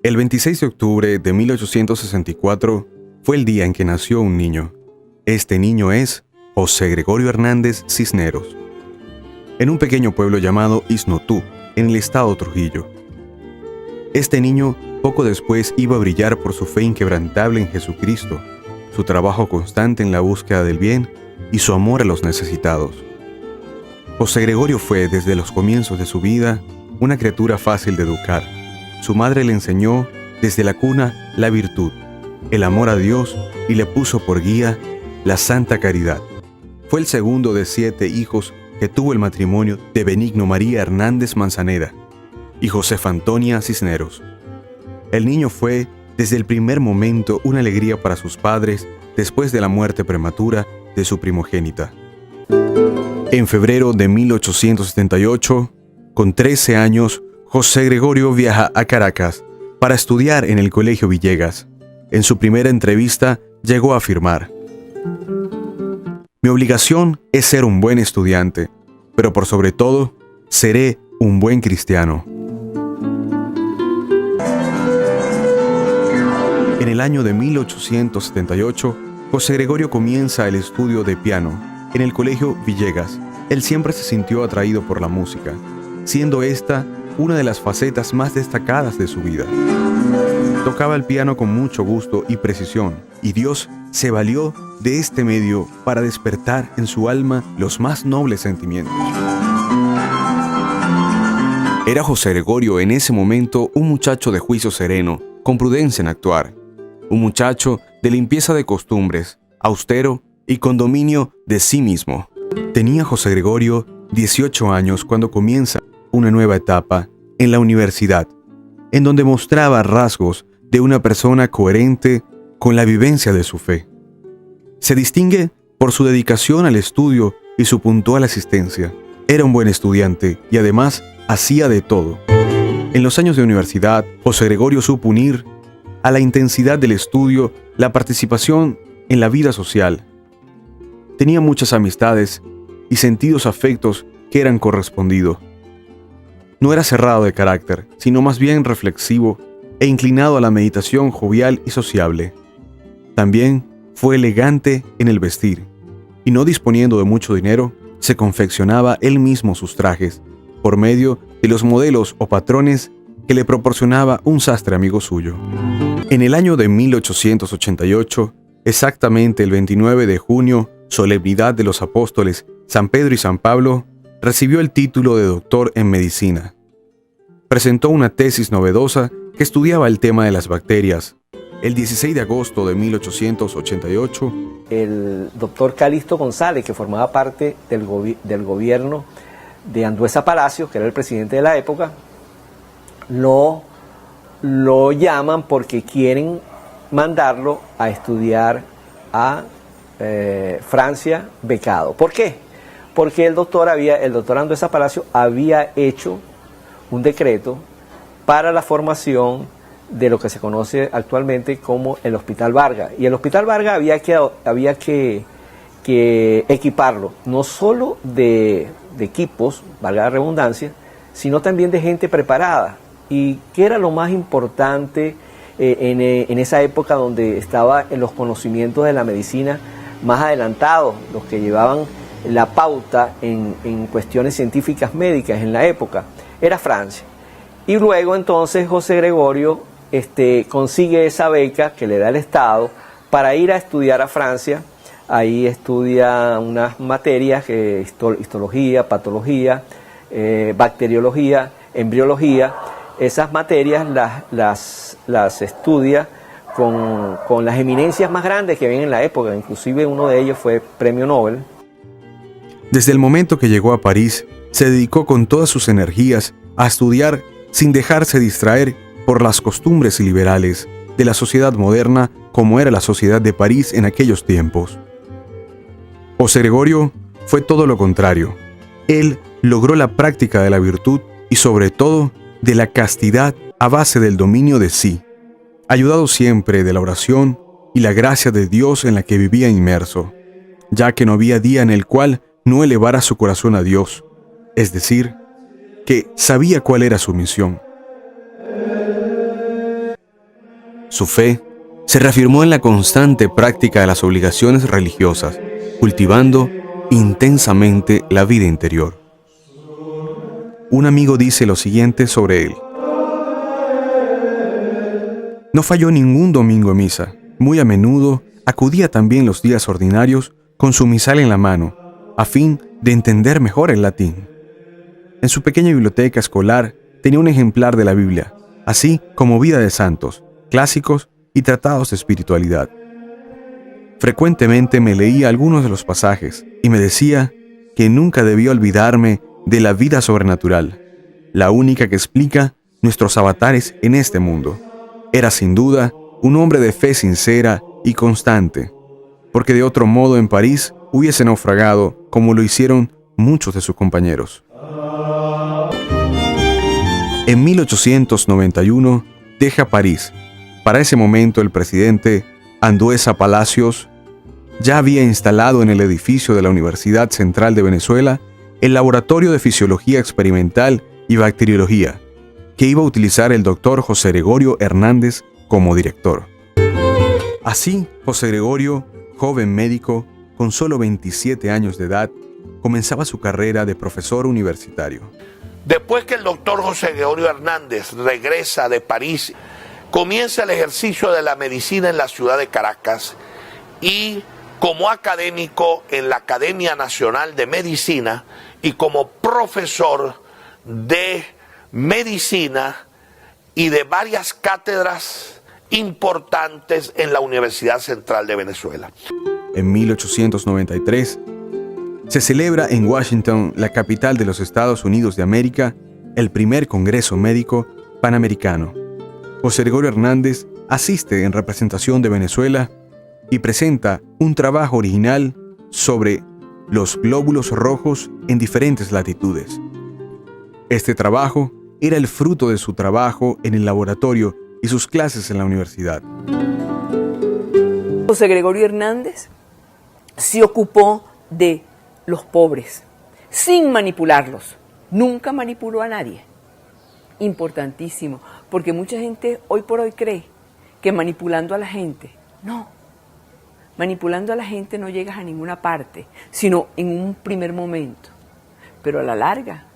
El 26 de octubre de 1864 fue el día en que nació un niño. Este niño es José Gregorio Hernández Cisneros, en un pequeño pueblo llamado Isnotú, en el estado Trujillo. Este niño poco después iba a brillar por su fe inquebrantable en Jesucristo, su trabajo constante en la búsqueda del bien y su amor a los necesitados. José Gregorio fue, desde los comienzos de su vida, una criatura fácil de educar. Su madre le enseñó desde la cuna la virtud, el amor a Dios y le puso por guía la santa caridad. Fue el segundo de 7 hijos que tuvo el matrimonio de Benigno María Hernández Manzanera y Josefa Antonia Cisneros. El niño fue, desde el primer momento, una alegría para sus padres después de la muerte prematura de su primogénita. En febrero de 1878, con 13 años, José Gregorio viaja a Caracas para estudiar en el Colegio Villegas. En su primera entrevista llegó a afirmar: "Mi obligación es ser un buen estudiante, pero por sobre todo, seré un buen cristiano". En el año de 1878, José Gregorio comienza el estudio de piano en el Colegio Villegas. Él siempre se sintió atraído por la música, siendo esta una de las facetas más destacadas de su vida. Tocaba el piano con mucho gusto y precisión, y Dios se valió de este medio para despertar en su alma los más nobles sentimientos. Era José Gregorio en ese momento un muchacho de juicio sereno, con prudencia en actuar, un muchacho de limpieza de costumbres, austero y con dominio de sí mismo. Tenía José Gregorio 18 años cuando comienza una nueva etapa en la universidad, en donde mostraba rasgos de una persona coherente con la vivencia de su fe. Se distingue por su dedicación al estudio y su puntual asistencia. Era un buen estudiante y además hacía de todo. En los años de universidad, José Gregorio supo unir a la intensidad del estudio la participación en la vida social. Tenía muchas amistades y sentidos afectos que eran correspondidos. No era cerrado de carácter, sino más bien reflexivo e inclinado a la meditación jovial y sociable. También fue elegante en el vestir, y no disponiendo de mucho dinero, se confeccionaba él mismo sus trajes, por medio de los modelos o patrones que le proporcionaba un sastre amigo suyo. En el año de 1888, exactamente el 29 de junio, solemnidad de los apóstoles San Pedro y San Pablo, recibió el título de doctor en medicina. Presentó una tesis novedosa que estudiaba el tema de las bacterias. El 16 de agosto de 1888, el doctor Calixto González, que formaba parte del gobierno de Andueza Palacios, que era el presidente de la época, lo llaman porque quieren mandarlo a estudiar a Francia becado. ¿Por qué? Porque el doctor Andueza Palacios había hecho un decreto para la formación de lo que se conoce actualmente como el Hospital Vargas. Y el Hospital Vargas había que equiparlo, no solo de equipos, valga la redundancia, sino también de gente preparada. ¿Y qué era lo más importante en esa época donde estaba en los conocimientos de la medicina más adelantados, los que llevaban la pauta en cuestiones científicas médicas en la época? Era Francia. Y luego entonces José Gregorio consigue esa beca que le da el Estado para ir a estudiar a Francia. Ahí estudia unas materias, histología, patología, bacteriología, embriología. Esas materias las estudia con las eminencias más grandes que había en la época, inclusive uno de ellos fue premio Nobel. Desde el momento que llegó a París, se dedicó con todas sus energías a estudiar sin dejarse distraer por las costumbres liberales de la sociedad moderna como era la sociedad de París en aquellos tiempos. José Gregorio fue todo lo contrario. Él logró la práctica de la virtud y sobre todo de la castidad a base del dominio de sí, ayudado siempre de la oración y la gracia de Dios en la que vivía inmerso, ya que no había día en el cual no elevara su corazón a Dios, es decir, que sabía cuál era su misión. Su fe se reafirmó en la constante práctica de las obligaciones religiosas, cultivando intensamente la vida interior. Un amigo dice lo siguiente sobre él: no falló ningún domingo a misa. Muy a menudo acudía también los días ordinarios con su misal en la mano, a fin de entender mejor el latín. En su pequeña biblioteca escolar tenía un ejemplar de la Biblia, así como Vida de Santos, clásicos y tratados de espiritualidad. Frecuentemente me leía algunos de los pasajes y me decía que nunca debía olvidarme de la vida sobrenatural, la única que explica nuestros avatares en este mundo. Era sin duda un hombre de fe sincera y constante, porque de otro modo en París hubiese naufragado como lo hicieron muchos de sus compañeros. En 1891 deja París. Para ese momento el presidente Andueza Palacios ya había instalado en el edificio de la Universidad Central de Venezuela el Laboratorio de Fisiología Experimental y Bacteriología, que iba a utilizar el doctor José Gregorio Hernández como director. Así, José Gregorio, joven médico, con solo 27 años de edad, comenzaba su carrera de profesor universitario. Después que el doctor José Gregorio Hernández regresa de París, comienza el ejercicio de la medicina en la ciudad de Caracas y como académico en la Academia Nacional de Medicina y como profesor de medicina y de varias cátedras importantes en la Universidad Central de Venezuela. En 1893 se celebra en Washington, la capital de los Estados Unidos de América, el primer Congreso Médico Panamericano. José Gregorio Hernández asiste en representación de Venezuela y presenta un trabajo original sobre los glóbulos rojos en diferentes latitudes. Este trabajo era el fruto de su trabajo en el laboratorio y sus clases en la universidad. José Gregorio Hernández se ocupó de los pobres, sin manipularlos. Nunca manipuló a nadie. Importantísimo, porque mucha gente hoy por hoy cree que manipulando a la gente, no. Manipulando a la gente no llegas a ninguna parte, sino en un primer momento. Pero a la larga,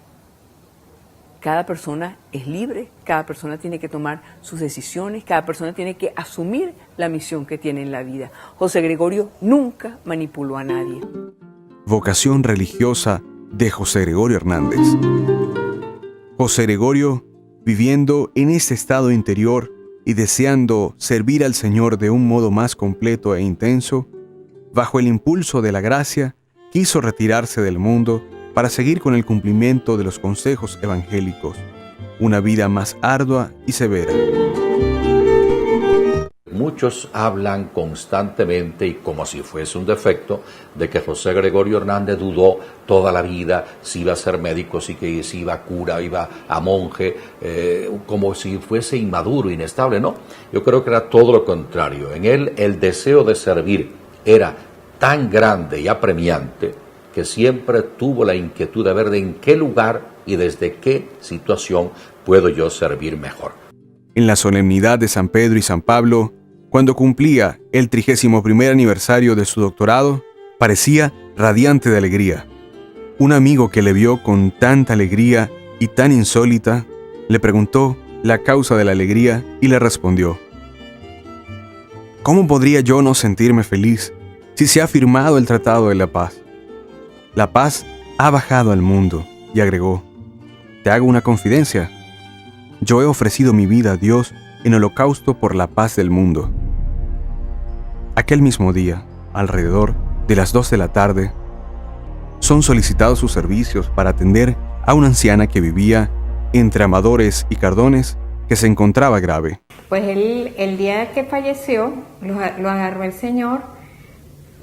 cada persona es libre, cada persona tiene que tomar sus decisiones, cada persona tiene que asumir la misión que tiene en la vida. José Gregorio nunca manipuló a nadie. Vocación religiosa de José Gregorio Hernández. José Gregorio, viviendo en este estado interior y deseando servir al Señor de un modo más completo e intenso, bajo el impulso de la gracia, quiso retirarse del mundo para seguir con el cumplimiento de los consejos evangélicos, una vida más ardua y severa. Muchos hablan constantemente y como si fuese un defecto de que José Gregorio Hernández dudó toda la vida si iba a ser médico, si iba a cura, iba a monje, como si fuese inmaduro, inestable. No, yo creo que era todo lo contrario. En él el deseo de servir era tan grande y apremiante que siempre tuvo la inquietud de ver de en qué lugar y desde qué situación puedo yo servir mejor. En la solemnidad de San Pedro y San Pablo, cuando cumplía el 31º aniversario de su doctorado, parecía radiante de alegría. Un amigo que le vio con tanta alegría y tan insólita, le preguntó la causa de la alegría y le respondió: ¿cómo podría yo no sentirme feliz si se ha firmado el Tratado de la Paz? La paz ha bajado al mundo, y agregó: te hago una confidencia. Yo he ofrecido mi vida a Dios en holocausto por la paz del mundo. Aquel mismo día, alrededor de las 2 de la tarde, son solicitados sus servicios para atender a una anciana que vivía entre Amadores y Cardones, que se encontraba grave. Pues el día que falleció, lo agarró el Señor,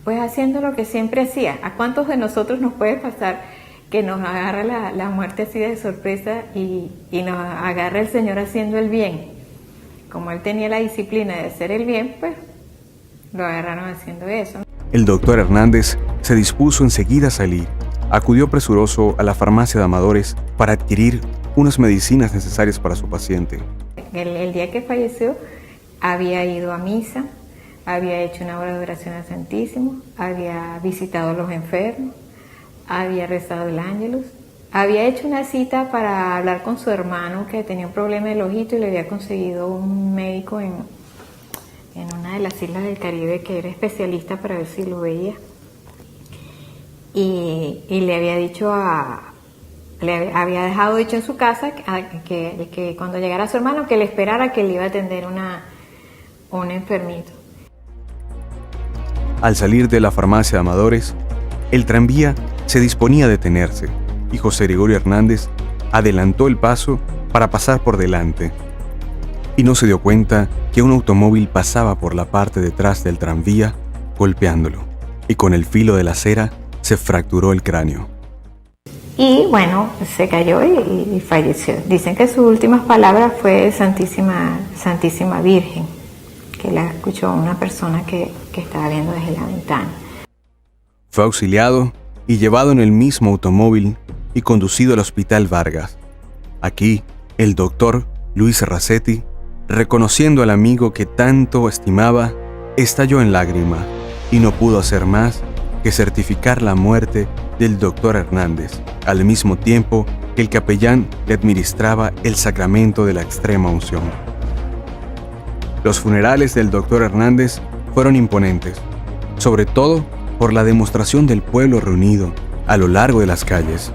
pues haciendo lo que siempre hacía. ¿A cuántos de nosotros nos puede pasar que nos agarra la muerte así de sorpresa y nos agarra el Señor haciendo el bien? Como él tenía la disciplina de hacer el bien, pues lo agarraron haciendo eso. El doctor Hernández se dispuso enseguida a salir. Acudió presuroso a la farmacia de Amadores para adquirir unas medicinas necesarias para su paciente. El día que falleció, había ido a misa, había hecho una hora de oración al Santísimo, había visitado a los enfermos, había rezado el Ángelus, había hecho una cita para hablar con su hermano que tenía un problema del ojito y le había conseguido un médico en una de las islas del Caribe que era especialista para ver si lo veía. Y le había dicho le había dejado dicho en su casa que cuando llegara su hermano que le esperara, que le iba a atender un enfermito. Al salir de la farmacia de Amadores, el tranvía se disponía a detenerse y José Gregorio Hernández adelantó el paso para pasar por delante. Y no se dio cuenta que un automóvil pasaba por la parte detrás del tranvía golpeándolo, y con el filo de la acera se fracturó el cráneo. Y bueno, se cayó y falleció. Dicen que sus últimas palabras fue Santísima Virgen, que la escuchó una persona que estaba viendo desde la ventana. Fue auxiliado y llevado en el mismo automóvil y conducido al Hospital Vargas. Aquí, el doctor Luis Racetti, reconociendo al amigo que tanto estimaba, estalló en lágrima y no pudo hacer más que certificar la muerte del doctor Hernández, al mismo tiempo que el capellán le administraba el sacramento de la extrema unción. Los funerales del doctor Hernández fueron imponentes, sobre todo por la demostración del pueblo reunido a lo largo de las calles,